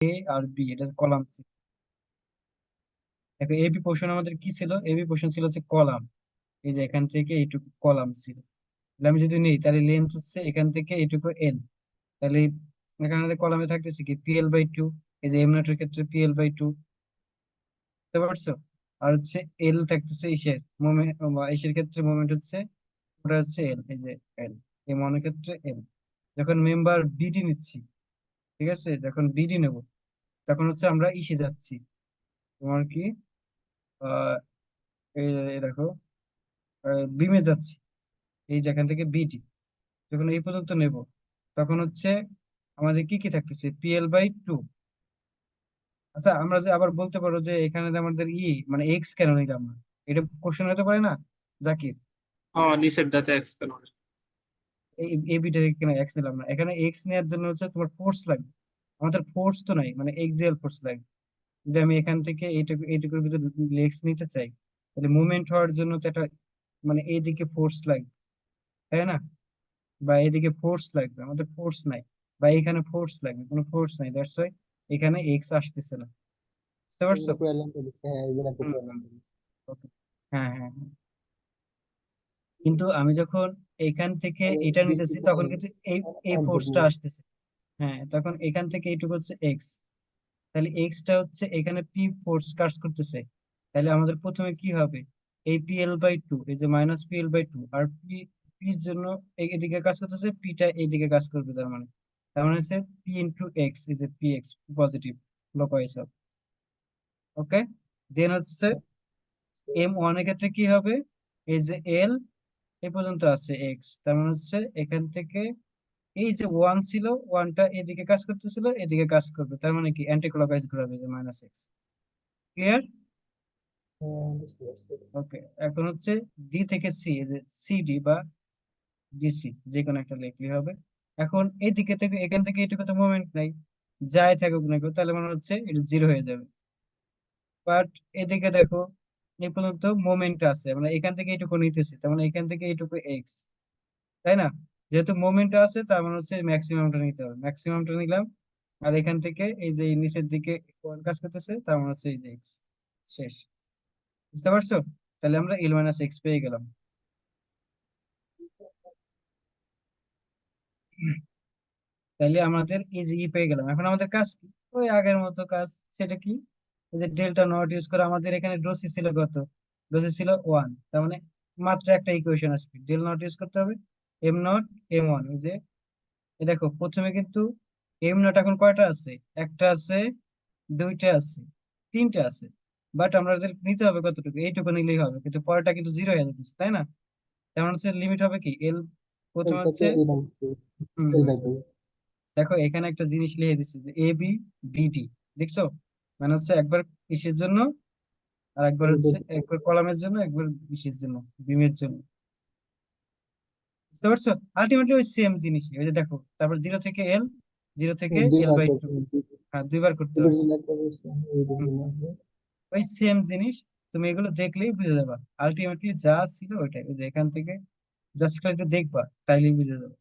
এ আর B, এটা column ছিল। দেখো এবি পোর্শন আমাদের কি ছিল? এবি পোর্শন ছিল হচ্ছে কলাম। এই যে এখান থেকে এইটুকু কলাম ছিল। তাহলে আমি যদি নেই, তাহলে লেন্থ হচ্ছে এখান থেকে এইটুকু এল। তাহলে এখানে কলামে থাকতেছে কি PL/2। এই যে এমনাটের ক্ষেত্রে PL/2, বুঝতে পারছো? আর হচ্ছে এল থাকতেছে ইসের মোমেন্ট, ইসের ক্ষেত্রে মোমেন্ট হচ্ছে, ওটা হচ্ছে এল, এই যে এল। এম ওয়ানের ক্ষেত্রে এল। যখন মেম্বার বিডি নিচ্ছি, ঠিক আছে, যখন বিডি নেব, তখন হচ্ছে আমরা ইসে যাচ্ছি, তোমার কি আহ এই দেখো, বিমে যাচ্ছি। এই যেখান থেকে বিডি যখন এই পর্যন্ত নেব, তখন হচ্ছে আমাদের কি কি থাকতেছে PL/2। আচ্ছা, আমরা যে আবার বলতে পারো যে এখানে যে আমাদের মানে এক্স কেন নিলাম না? এটা কোশ্চেন হতে পারে না জাকির? হ্যাঁ, নিচের ডাটা এক্সপ্লেন। এই এই বিটা কেন এক্স নিলাম না? এখানে এক্স নেওয়ার জন্য হচ্ছে তোমার ফোর্স লাগবে। আমাদের ফোর্স তো নাই, মানে এক্সিয়াল ফোর্স লাগবে। যদি আমি এখান থেকে এইটুকু এইটুকুর ভিতরে লেগস নিতে চাই, তাহলে মুভমেন্ট হওয়ার জন্য তো একটা, মানে এইদিকে ফোর্স লাগবে, তাই না? বা এইদিকে ফোর্স লাগবে, আমাদের ফোর্স নাই। বা এখানে ফোর্স লাগবে, কোনো ফোর্স নাই, দ্যাটস ওয়াই এখানে এক্স আসতেছে না। বুঝতে পারছো? এগুলো প্রবলেম তো দিচ্ছে, হ্যাঁ এগুলো তো হুম, প্রবলেম হুম, তো দিচ্ছে। okay. হ্যাঁ, হ্যাঁ, হ্যাঁ। কিন্তু আমি যখন এখান থেকে তাহলে এটা নিতেছি, বৃষ্টিতে তখন কিন্তু এই এই অর্ধেক ফোর্সটা নেই। আসতেছে। হ্যাঁ, তখন এখান থেকে এইটুকু হচ্ছে এক্স। তাহলে এক্সটা হচ্ছে এখানে পি ফোর্স কাজ করতেছে। তাহলে আমাদের প্রথমে কি হবে? এই PL/2, এই যে -PL/2, আর পির জন্য এদিকে কাজ করতেছে, পিটা এইদিকে কাজ করবে, তার মানে হচ্ছে P × X, এই যে PX পজিটিভ ক্লকওয়াইজ হবে। ওকে, দেন হচ্ছে M1 এর ক্ষেত্রে কি হবে? এই যে এল এ পর্যন্ত আছে এক্স, তার মানে হচ্ছে এখান থেকে এই যে ওয়ান ছিল, ওয়ানটা এদিকে কাজ করতেছিল, এদিকে কাজ করবে, তার মানে কি অ্যান্টি ক্লকওয়াইজ ঘোরাবে, যে -X। ক্লিয়ার? হ্যাঁ, বুঝতে পারছি। ওকে, এখন হচ্ছে ডি থেকে সি, যে সিডি বা ডিসি, যে কোনো একটা লিখলে হবে। এখন এইদিকে থেকে এখান থেকে এটুকু তো মোমেন্ট নাই, যাই থাকুক না কেউ, তাহলে মনে হচ্ছে এটা জিরো হয়ে যাবে। বাট এদিকে দেখো, এই পর্যন্ত মোমেন্ট আছে, মানে এখান থেকে এইটুকু নিতেছি, তার মানে এখান থেকে এইটুকু এক্স, তাই না? যেহেতু মোমেন্ট আছে, তার মানে হচ্ছে ম্যাক্সিমামটা নিতে হবে, ম্যাক্সিমামটা নিলাম। আর এখান থেকে এই যে এই নিচের দিকে কোণ কাজ করতেছে, তার মানে হচ্ছে এই যে এক্স। শেষ। বুঝতে পারছো? তাহলে আমরা L - X পেয়ে গেলাম। তাইলে আমাদের এই যে পেয়ে গেলাম। এখন আমাদের কাজ কি? ওই আগের মতো কাজ। সেটা কি? এই যে ডেল্টা নট ইউজ করে, আমাদের এখানে ডোসি ছিল কত? ডোসি ছিল 1, তার মানে মাত্র একটা ইকুয়েশন আসবে, ডেল নট ইউজ করতে হবে। M0 M1, ওই যে এই দেখো প্রথমে কিন্তু M0 এখন কয়টা আছে? একটা আছে, দুইটা আছে, তিনটা আছে। বাট আমাদের নিতে হবে কতটুকু? এইটুকু নিলেই হবে, কিন্তু পরেরটা কিন্তু জিরো হয়ে যাচ্ছে, তাই না? তেমন হচ্ছে লিমিট হবে কি এল, এল প্রথমে থেকে হচ্ছে। এই minus two, hmm, L hmm, by two. দেখো এখানে একটা জিনিস লিখে দিচ্ছে যে AB BD, দেখছো? মানে হচ্ছে একবার কিসের জন্য, আর একবার হচ্ছে একবার কলামের জন্য, একবার কিসের জন্য, বিমের জন্য। বুঝতে পারছো? আলটিমেটলি ওই সেম জিনিসই, ওই যে দেখো, তারপর জিরো থেকে এল, জিরো থেকে এল দুইবার বাই টু। করতে হ্যাঁ, দুইবার করতে দুটোর হবে। জন্য একটা করছে, এইটার হুম, জন্য আসবে। ওই সেম জিনিস। তুমি এগুলো দেখলেই বুঝে যাবা, আলটিমেটলি যা ছিল ওইটাই। ওই যে এখান থেকে জাস্ট খালি একটু দেখবা, তাইলেই বুঝে যাবে।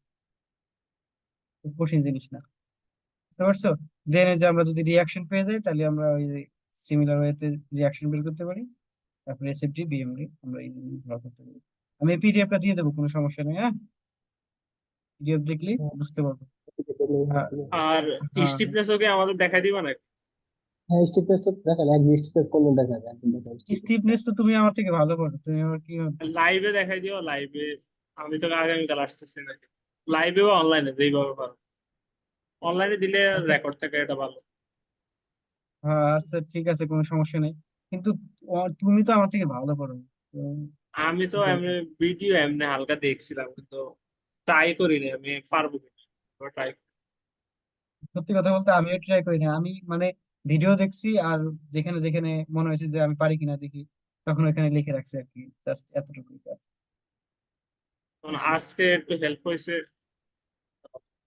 খুব কঠিন জিনিস না। বুঝতে পারছো? দেন যে আমরা যদি রিয়াকশন পেয়ে যাই, তাহলে আমরা ওই সিমিলার ওয়েতে রিয়াকশন বের করতে পারি। তারপরে SFD BMD আমরা এই ড্র করতে পারি। আমি পিডিএফটা দিয়ে দেবো, কোনো সমস্যা নেই, হ্যাঁ? পিডিএফ দেখলে বুঝতে পারবো। আর আর হ্যাঁ, স্টিফনেস ওকে আমাদের দেখাই দিবা না? হ্যাঁ, স্টিফনেস তো দেখা যায়, এক স্টিফনেস করলে দেখা যায়, এখন দেখা স্টিফনেসটা। স্টিফনেস তো তুমি আমার থেকে ভালো পারো, তুমি আমার কি ভাবতেছো? লাইভে দেখাই দিও, লাইভে। আমি তো আগামীকাল আসতেছি নাকি, লাইভে বা অনলাইনে যেইভাবে পারো। অনলাইনে দিলে আচ্ছা, রেকর্ড থাকে, এটা ভালো। হ্যাঁ, আচ্ছা, ঠিক আছে, কোনো সমস্যা নেই। কিন্তু তুমি তো আমার থেকে ভালো পারো। তো আমি তো কি বলবো? এমনি ভিডিও এমনি হালকা দেখছিলাম, কিন্তু ট্রাই করিনি আমি পারবো কিনা। ট্রাই। সত্যি কথা বলতে আমিও ট্রাই করি না, আমি মানে ভিডিও দেখছি, আর যেখানে যেখানে মনে হয়েছে যে আমি পারি কিনা দেখি, তখন ওখানে লিখে রাখছি আর কি, জাস্ট এতটুকুই কাজ। আজকে একটু হেল্প হয়েছে।